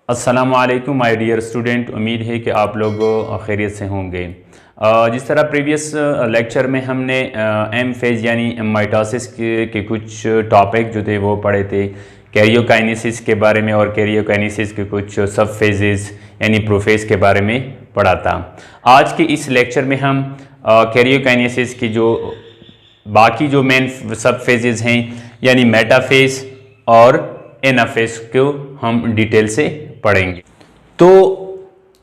अस्सलामु अलैकुम my dear student. उम्मीद है कि आप लोग खैरियत से होंगे। जिस तरह प्रीवियस लेक्चर में हमने एम फेज यानी माइटोसिस के कुछ टॉपिक जो थे वो पढ़े थे, कैरियोकाइनेसिस के बारे में और कैरियोकाइनेसिस के कुछ सब फेजेस यानी प्रोफेज के बारे में पढ़ा था। आज के इस लेक्चर में हम कैरियोकाइनेसिस की जो बाकी जो मेन सब फेजेस हैं यानी मेटाफेज और एनाफेज को हम डिटेल से पढ़ेंगे। तो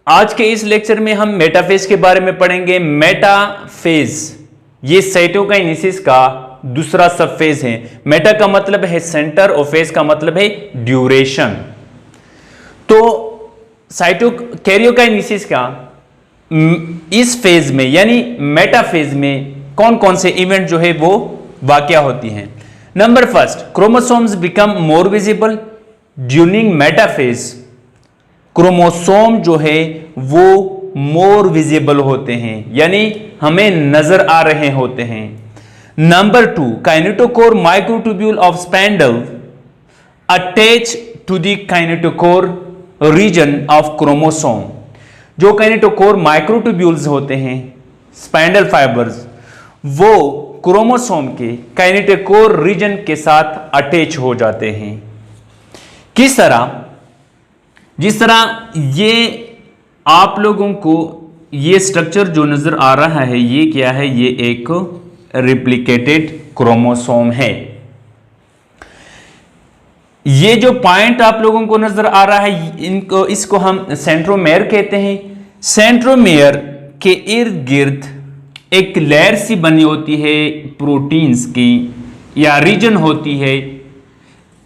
आज के इस लेक्चर में हम मेटाफेज के बारे में पढ़ेंगे। मेटाफेज ये साइटोकाइनेसिस का दूसरा सब फेज है। मेटा का मतलब है सेंटर और फेज का मतलब है ड्यूरेशन। तो कैरियोकाइनेसिस का इस फेज में यानी मेटाफेज में कौन कौन से इवेंट जो है वो वाकया होती हैं। Number first, chromosomes become more visible during metaphase. Chromosome जो है वो मोर विजिबल होते हैं यानी हमें नजर आ रहे होते हैं। Number two, kinetochore microtubule of spindle attach to the kinetochore region of chromosome. जो काइनेटोकोर माइक्रोट्यूब्यूल्स होते हैं स्पैंडल फाइबर्स, वो क्रोमोसोम के काइनेटोकोर रीजन के साथ अटैच हो जाते हैं। किस तरह? जिस तरह ये आप लोगों को ये स्ट्रक्चर जो नजर आ रहा है, ये क्या है? ये एक रिप्लिकेटेड क्रोमोसोम है। ये जो पॉइंट आप लोगों को नजर आ रहा है इसको हम सेंट्रोमेयर कहते हैं। सेंट्रोमेयर के इर्द गिर्द एक लेयर सी बनी होती है प्रोटीन्स की या रीजन होती है।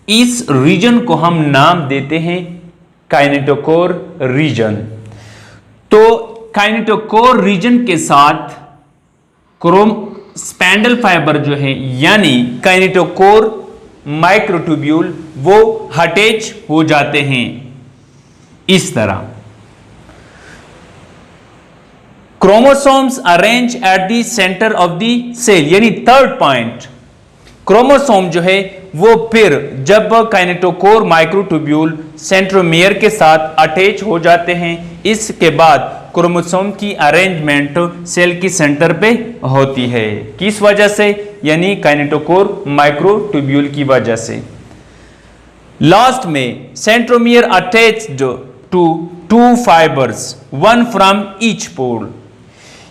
इस रीजन को हम नाम देते हैं काइनेटोकोर रीजन। तो काइनेटोकोर रीजन के साथ स्पैंडल फाइबर जो है यानी काइनेटोकोर माइक्रोट्यूब्यूल वो अटैच हो जाते हैं। इस तरह chromosomes arrange at the centre of the cell यानी थर्ड पॉइंट, क्रोमोसोम जो है वो फिर जब काइनेटोकोर माइक्रोट्यूब्यूल सेंट्रोमियर के साथ अटैच हो जाते हैं, इसके बाद क्रोमोसोम की अरेंजमेंट सेल की सेंटर पे होती है। किस वजह से? यानी काइनेटोकोर माइक्रोट्यूब्यूल की वजह से। लास्ट में centromere attached to two fibres one from each pole.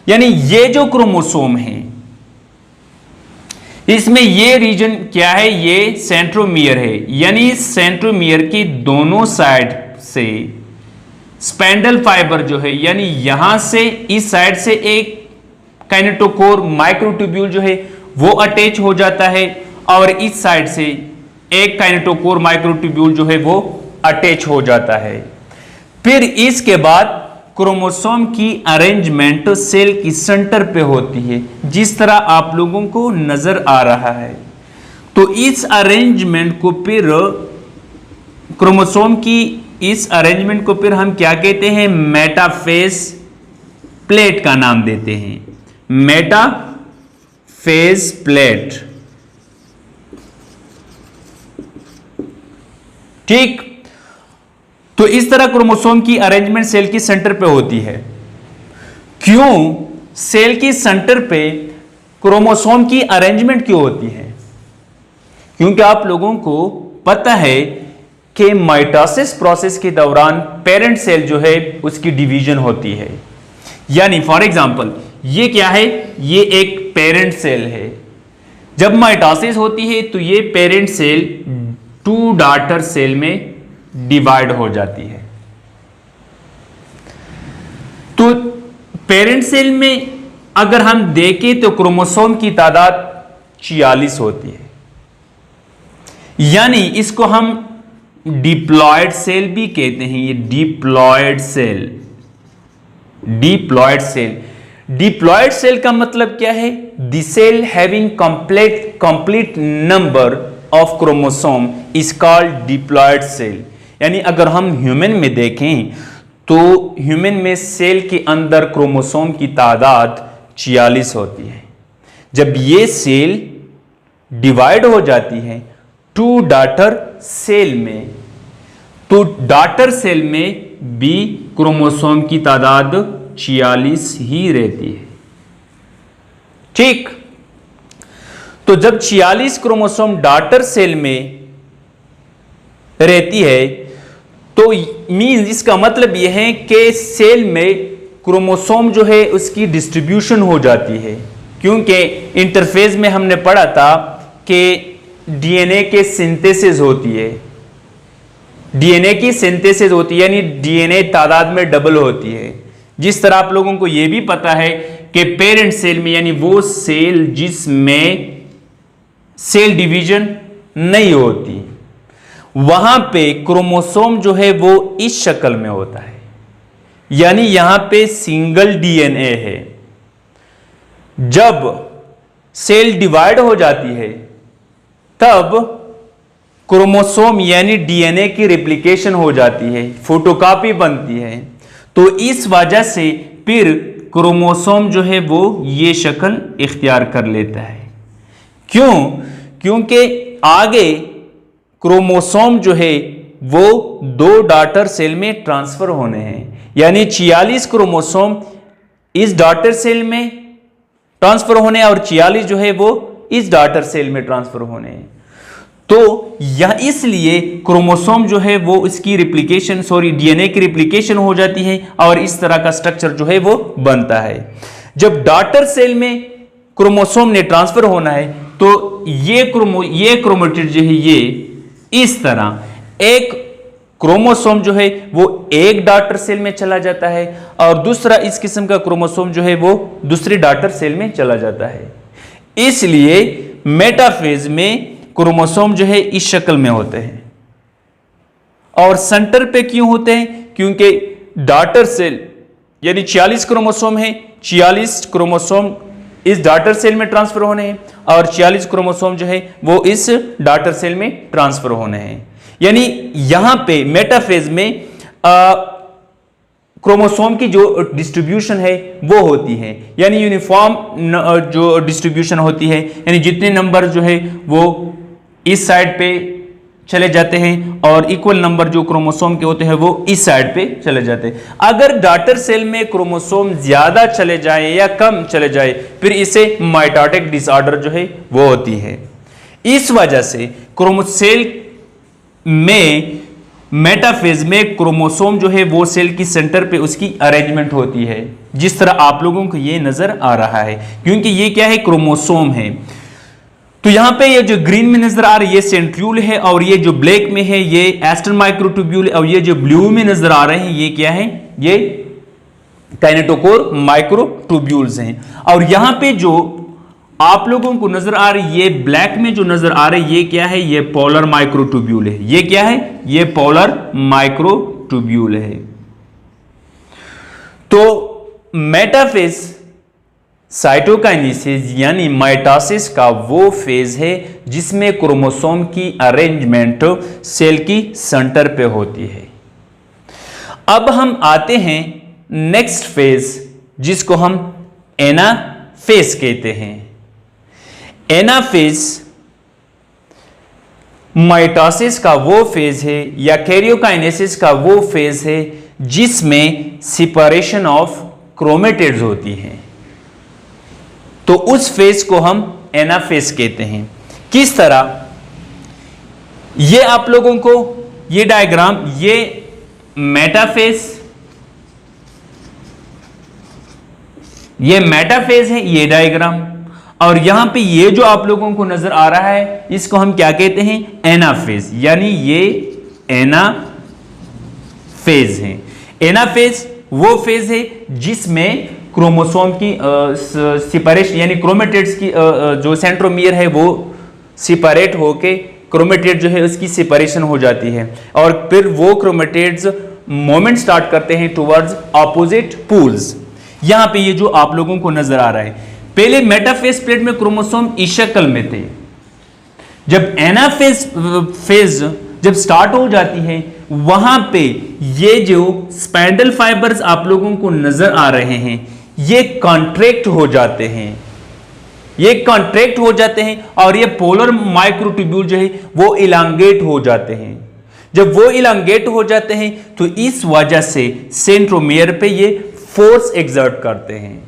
यानी ये जो क्रोमोसोम है इसमें ये रीजन क्या है? ये सेंट्रोमियर है यानी सेंट्रोमियर की दोनों साइड से स्पैंडल फाइबर जो है यानी यहां से इस साइड से एक काइनेटोकोर माइक्रोट्यूब्यूल जो है वो अटैच हो जाता है और इस साइड से एक काइनेटोकोर माइक्रोट्यूब्यूल जो है वो अटैच हो जाता है। फिर इसके बाद क्रोमोसोम की अरेंजमेंट सेल की सेंटर पे होती है जिस तरह आप लोगों को नजर आ रहा है। तो इस अरेंजमेंट को फिर क्रोमोसोम की इस अरेंजमेंट को फिर हम क्या कहते हैं? मेटाफेज प्लेट का नाम देते हैं। Metaphase plate. ठीक। तो इस तरह क्रोमोसोम की अरेंजमेंट सेल की सेंटर पे होती है। क्यों सेल की सेंटर पे क्रोमोसोम की अरेंजमेंट क्यों होती है? क्योंकि आप लोगों को पता है कि माइटोसिस प्रोसेस के दौरान पेरेंट सेल जो है उसकी डिवीजन होती है। यानी फॉर एग्जांपल ये क्या है? ये एक पेरेंट सेल है। जब माइटोसिस होती है तो ये parent cell to daughter cell में डिवाइड हो जाती है। तो पेरेंट सेल में अगर हम देखें तो क्रोमोसोम की तादाद 46 होती है। यानी इसको हम डिप्लॉयड सेल भी कहते हैं। ये diploid cell. Diploid cell. Diploid cell का मतलब क्या है? The cell having complete number of chromosome is called diploid cell. यानी अगर हम ह्यूमन में देखें तो ह्यूमन में सेल के अंदर क्रोमोसोम की तादाद 46 होती है। जब ये सेल डिवाइड हो जाती है टू डॉटर सेल में, तो डॉटर सेल में भी क्रोमोसोम की तादाद 46 ही रहती है। ठीक, तो जब 46 क्रोमोसोम डॉटर सेल में रहती है तो मींस इसका मतलब यह है कि सेल में क्रोमोसोम जो है उसकी डिस्ट्रीब्यूशन हो जाती है, क्योंकि इंटरफेस में हमने पढ़ा था कि डीएनए के सिंथेसिस होती है, डीएनए की सिंथेसिस होती है, यानी डीएनए तादाद में डबल होती है। जिस तरह आप लोगों को यह भी पता है कि पेरेंट सेल में, यानी वो सेल जिसमें सेल डिवीजन नहीं होती, वहां पे क्रोमोसोम जो है वो इस शक्ल में होता है, यानी यहां पे सिंगल डीएनए है। जब सेल डिवाइड हो जाती है तब क्रोमोसोम यानी डीएनए की रेप्लिकेशन हो जाती है, फोटोकॉपी बनती है। तो इस वजह से फिर क्रोमोसोम जो है वो ये शक्ल इख्तियार कर लेता है। क्यों? क्योंकि आगे क्रोमोसोम जो है वो 2 डॉटर सेल में ट्रांसफर होने हैं, यानी 46 क्रोमोसोम इस डॉटर सेल में ट्रांसफर होने और 46 जो है वो इस डॉटर सेल में ट्रांसफर होने हैं। तो यह इसलिए क्रोमोसोम जो है वो इसकी रिप्लिकेशन डीएनए की रिप्लिकेशन हो जाती है और इस तरह का स्ट्रक्चर जो है वो बनता है। जब डॉटर सेल में क्रोमोसोम ने ट्रांसफर होना है तो ये क्रोमेटिड जो है ये इस तरह एक क्रोमोसोम जो है वो एक डॉटर सेल में चला जाता है और दूसरा इस किस्म का क्रोमोसोम जो है वो दूसरी डॉटर सेल में चला जाता है। इसलिए मेटाफेज में क्रोमोसोम जो है इस शक्ल में होते हैं। और सेंटर पे क्यों होते हैं? क्योंकि डॉटर सेल यानी 46 क्रोमोसोम है, 46 क्रोमोसोम इस डॉटर सेल में ट्रांसफर होने हैं और 46 क्रोमोसोम जो है वो इस डॉटर सेल में ट्रांसफर होने हैं। यानी यहां पे मेटाफेज में क्रोमोसोम की जो डिस्ट्रीब्यूशन है वो होती है, यानी यूनिफॉर्म जो डिस्ट्रीब्यूशन होती है, यानी जितने नंबर जो है वो इस साइड पे चले जाते हैं और इक्वल नंबर जो क्रोमोसोम के होते हैं वो इस साइड पे चले जाते हैं। अगर डॉटर सेल में क्रोमोसोम ज्यादा चले जाए या कम चले जाए फिर इसे माइटोटिक डिसऑर्डर जो है वो होती है। इस वजह से क्रोमोसेल में मेटाफेज में क्रोमोसोम जो है वो सेल की सेंटर पे उसकी अरेंजमेंट होती है, जिस तरह आप लोगों को ये नजर आ रहा है, क्योंकि ये क्या है क्रोमोसोम है। तो यहां पे ये जो ग्रीन में नजर आ रही है सेंट्रियोल है और ये जो ब्लैक में है ये एस्टर माइक्रोट्यूब्यूल है और ये जो ब्लू में नजर आ रहे हैं ये क्या है? ये काइनेटोकोर माइक्रोट्यूब्यूल्स हैं। और यहां पे जो आप लोगों को नजर आ रही है ये ब्लैक में जो नजर आ रही है ये क्या है? ये पोलर माइक्रोट्यूब्यूल है। ये क्या है? ये पोलर माइक्रोट्यूब्यूल है। तो मेटाफेज साइटोकाइनेसिस यानी माइटोसिस का वो फेज है जिसमें क्रोमोसोम की अरेंजमेंट सेल की सेंटर पे होती है। अब हम आते हैं नेक्स्ट फेज जिसको हम एनाफेज कहते हैं। एनाफेज माइटोसिस का वो फेज है या कैरियोकाइनेसिस का वो फेज है जिसमें सेपरेशन ऑफ क्रोमेटिड्स होती हैं। तो उस फेज को हम एनाफेज कहते हैं। किस तरह? ये आप लोगों को ये डायग्राम, ये मेटाफेज, ये मेटाफेज है ये डायग्राम, और यहां पे ये जो आप लोगों को नजर आ रहा है इसको हम क्या कहते हैं? एनाफेज, यानी ये एनाफेज है। एनाफेज वो फेज है जिसमें क्रोमोसोम की सेपरेशन यानी क्रोमेटिड्स की जो सेंट्रोमियर है वो सेपरेट होके क्रोमेटिड जो है उसकी सेपरेशन हो जाती है और फिर वो क्रोमेटिड्स मूवमेंट स्टार्ट करते हैं टुवर्ड्स ऑपोजिट पोल्स। यहां पे ये जो आप लोगों को नजर आ रहा है, पहले मेटाफेज प्लेट में क्रोमोसोम इस शक्ल में थे। जब एनाफेज जब स्टार्ट हो जाती है वहां पे ये जो स्पाइंडल फाइबर्स आप लोगों को नजर आ रहे हैं ये कॉन्ट्रैक्ट हो जाते हैं, ये कॉन्ट्रैक्ट हो जाते हैं और ये पोलर माइक्रोट्यूब्यूल जो है वो इलांगेट हो जाते हैं। जब वो इलांगेट हो जाते हैं तो इस वजह से सेंट्रोमियर पे ये फोर्स एक्सर्ट करते हैं।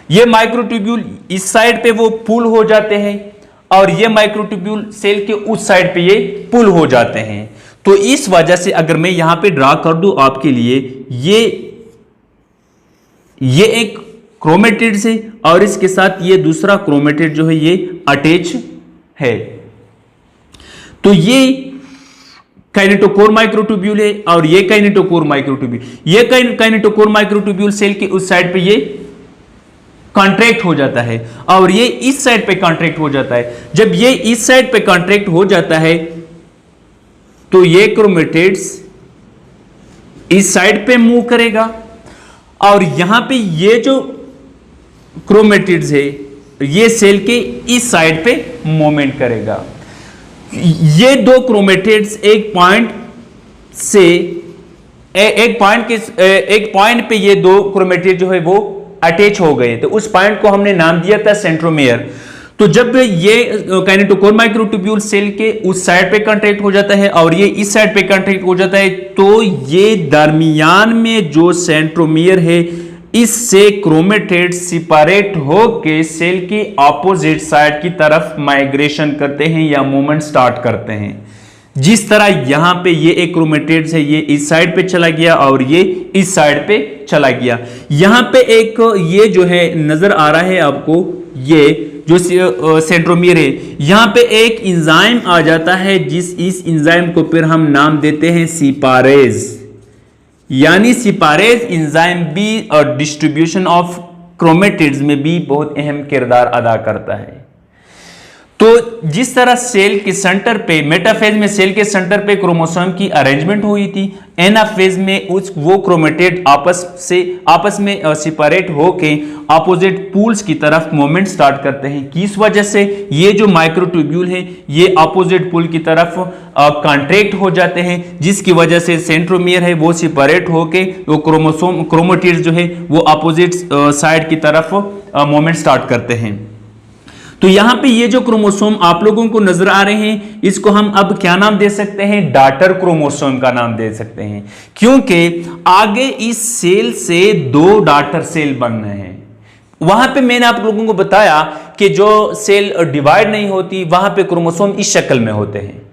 ये माइक्रोट्यूब्यूल इस साइड पे वो पुल हो जाते हैं और ये माइक्रोट्यूब्यूल सेल के उस साइड पे ये पुल हो जाते हैं। तो इस वजह से अगर मैं यहां पे ड्रा कर दूं आपके लिए, ये एक क्रोमेटिड्स है और इसके साथ ये दूसरा क्रोमेटिड जो है ये अटैच है। तो ये काइनेटोकोर माइक्रोट्यूब्यूल है और ये काइनेटोकोर माइक्रोट्यूब्यूल, ये काइनेटोकोर माइक्रोट्यूब्यूल सेल के उस साइड पे ये कॉन्ट्रैक्ट हो जाता है और ये इस साइड पे कॉन्ट्रैक्ट हो जाता है। जब ये इस साइड पे कॉन्ट्रैक्ट हो जाता है तो ये क्रोमेटिड्स इस साइड पे मूव करेगा और यहां पे ये जो क्रोमेटिड्स है ये सेल के इस साइड पे मूवमेंट करेगा। ये दो क्रोमेटिड्स एक पॉइंट पे ये दो क्रोमेटिड जो है वो अटैच हो गए, तो उस पॉइंट को हमने नाम दिया था सेंट्रोमियर। तो जब ये काइनेटोकोर माइक्रोट्यूब्यूल सेल के उस साइड पे कॉन्ट्रैक्ट हो जाता है और ये इस साइड पे कॉन्ट्रैक्ट हो जाता है तो ये दरमियान में जो सेंट्रोमियर है इससे क्रोमेटिड सेपरेट होके सेल की ऑपोजिट साइड की तरफ माइग्रेशन करते हैं या मूवमेंट स्टार्ट करते हैं। जिस तरह यहां पे ये एक क्रोमेटिड्स है, ये इस साइड पे चला गया और ये इस साइड पे चला गया। यहां पे एक ये जो है नजर आ रहा है आपको, ये जो सेंट्रोमियर है, यहां पे एक एंजाइम आ जाता है इस एंजाइम को फिर हम नाम देते हैं सेपारेज, यानी सेपारेज एंजाइम भी और डिस्ट्रीब्यूशन ऑफ क्रोमेटिड्स में भी बहुत अहम किरदार अदा करता है। तो जिस तरह सेल के सेंटर पे, मेटाफेज में सेल के सेंटर पे क्रोमोसोम की अरेंजमेंट हुई थी, एनाफेज में वो क्रोमेटिड आपस में सेपरेट होके अपोजिट पूल्स की तरफ मूवमेंट स्टार्ट करते हैं। किस वजह से? ये जो माइक्रोट्यूब्यूल है ये अपोजिट पूल की तरफ कॉन्ट्रैक्ट हो जाते हैं, जिसकी वजह से सेंट्रोमियर है वो सेपरेट होके वो क्रोमेटिड्स जो है वो अपोजिट साइड की तरफ मूवमेंट स्टार्ट करते हैं। तो यहां पे ये जो क्रोमोसोम आप लोगों को नजर आ रहे हैं इसको हम अब क्या नाम दे सकते हैं? डॉटर क्रोमोसोम का नाम दे सकते हैं, क्योंकि आगे इस सेल से दो डॉटर सेल बन रहे हैं। वहां पे मैंने आप लोगों को बताया कि जो सेल डिवाइड नहीं होती वहां पे क्रोमोसोम इस शक्ल में होते हैं।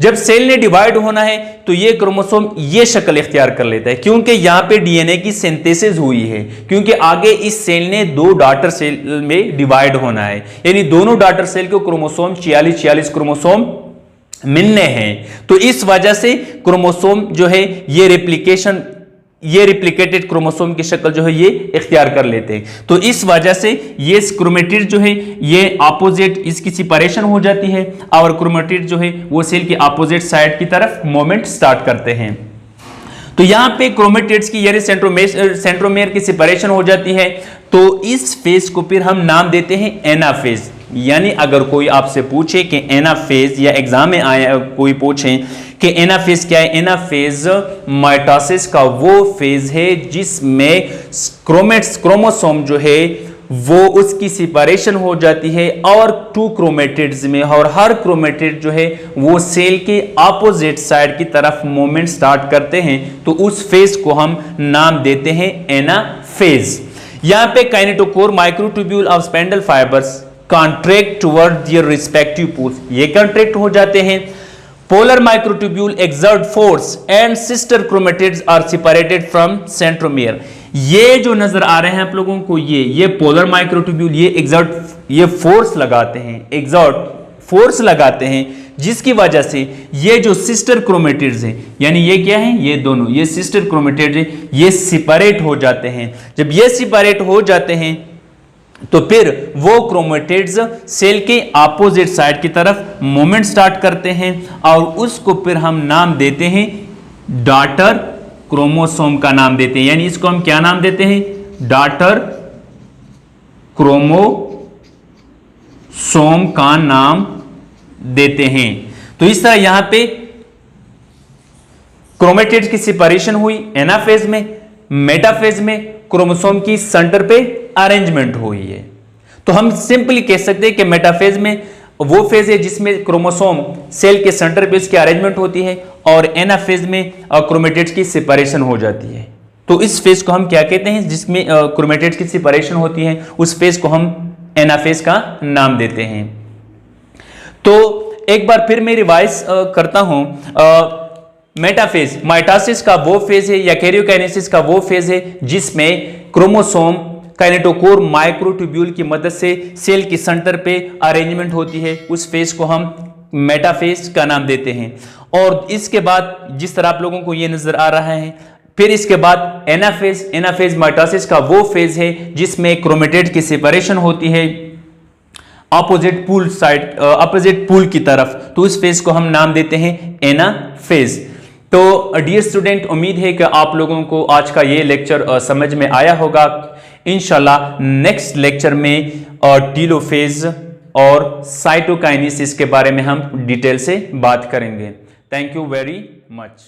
जब सेल ने डिवाइड होना है तो ये क्रोमोसोम ये शक्ल इख्तियार कर लेता है, क्योंकि यहां पे डीएनए की सिंथेसिस हुई है, क्योंकि आगे इस सेल ने दो डॉटर सेल में डिवाइड होना है, यानी दोनों डॉटर सेल को क्रोमोसोम 46 क्रोमोसोम मिलने हैं। तो इस वजह से क्रोमोसोम जो है ये रिप्लिकेटेड क्रोमोसोम की शक्ल जो है ये इख्तियार कर लेते हैं। तो इस वजह से ये क्रोमेटिड जो है ये अपोजिट इसकी सेपरेशन हो जाती है और क्रोमेटिड जो है वो सेल के अपोजिट साइड की तरफ मूवमेंट स्टार्ट करते हैं। तो यहां पे क्रोमेटिड्स की यानी सेंट्रोमियर की सेपरेशन हो जाती है, तो इस फेज को फिर हम नाम देते हैं एनाफेज। यानी अगर कोई आपसे पूछे कि एनाफेज, या एग्जाम में आए कोई पूछे कि एनाफेज क्या है, एनाफेज माइटोसिस का वो फेज है जिसमें क्रोमोसोम जो है वो उसकी सेपरेशन हो जाती है और टू क्रोमेटिड्स में, और हर क्रोमेटिड जो है वो सेल के ऑपोजिट साइड की तरफ मूवमेंट स्टार्ट करते हैं। तो उस फेज को हम नाम देते हैं एनाफेज। यहां पे kinetochore microtubule of spindle fibres contract toward their respective poles, ये कॉन्ट्रैक्ट हो जाते हैं। Polar microtubule exert force and sister chromatids are separated from centromere. ये जो नजर आ रहे हैं आप लोगों को, ये पोलर माइक्रोट्यूब्यूल ये फोर्स लगाते हैं, जिसकी वजह से ये जो सिस्टर क्रोमेटिड्स हैं, यानी ये क्या है, ये दोनों ये सिस्टर क्रोमेटिड्स हैं, ये सेपरेट हो जाते हैं। जब ये सेपरेट हो जाते हैं तो फिर वो क्रोमेटिड्स सेल के अपोजिट साइड की तरफ मूवमेंट स्टार्ट करते हैं और उसको फिर हम नाम देते हैं डॉटर क्रोमोसोम का नाम देते हैं। यानी इसको हम क्या नाम देते हैं? डॉटर क्रोमोसोम का नाम देते हैं। तो इस तरह यहां पे क्रोमेटिड्स की सेपरेशन हुई एनाफेज में, मेटाफेज में क्रोमोसोम की सेंटर पे अरेंजमेंट हुई है। तो हम सिंपली कह सकते हैं कि मेटाफेज में वो फेज है जिसमें क्रोमोसोम सेल के सेंटर पे उसकी अरेंजमेंट होती है, और एनाफेज में क्रोमेटिड्स की सेपरेशन हो जाती है। तो इस फेज को हम क्या कहते हैं, जिसमें क्रोमेटिड्स की सेपरेशन होती है, उस फेज को हम एनाफेज का नाम देते हैं। तो एक बार फिर मैं रिवाइज करता हूं, मेटाफेज माइटोसिस का वो फेज है या कैरियोकाइनेसिस का वो फेज है जिसमें क्रोमोसोम काइनेटोकोर माइक्रोट्यूब्यूल की मदद से सेल की सेंटर पे अरेंजमेंट होती है, उस फेज को हम मेटाफेज का नाम देते हैं। और इसके बाद जिस तरह आप लोगों को ये नजर आ रहा है, फिर इसके बाद एनाफेज, एनाफेज माइटोसिस का वो फेज है जिसमें क्रोमेटिड की सेपरेशन होती है opposite pool side, opposite pool की तरफ, तो इस फेज को हम नाम देते हैं एनाफेज। तो डियर स्टूडेंट, उम्मीद है कि आप लोगों को आज का ये लेक्चर समझ में आया होगा। इंशाल्लाह नेक्स्ट लेक्चर में टीलोफेज और साइटोकाइनेसिस के बारे में हम डिटेल से बात करेंगे। Thank you very much.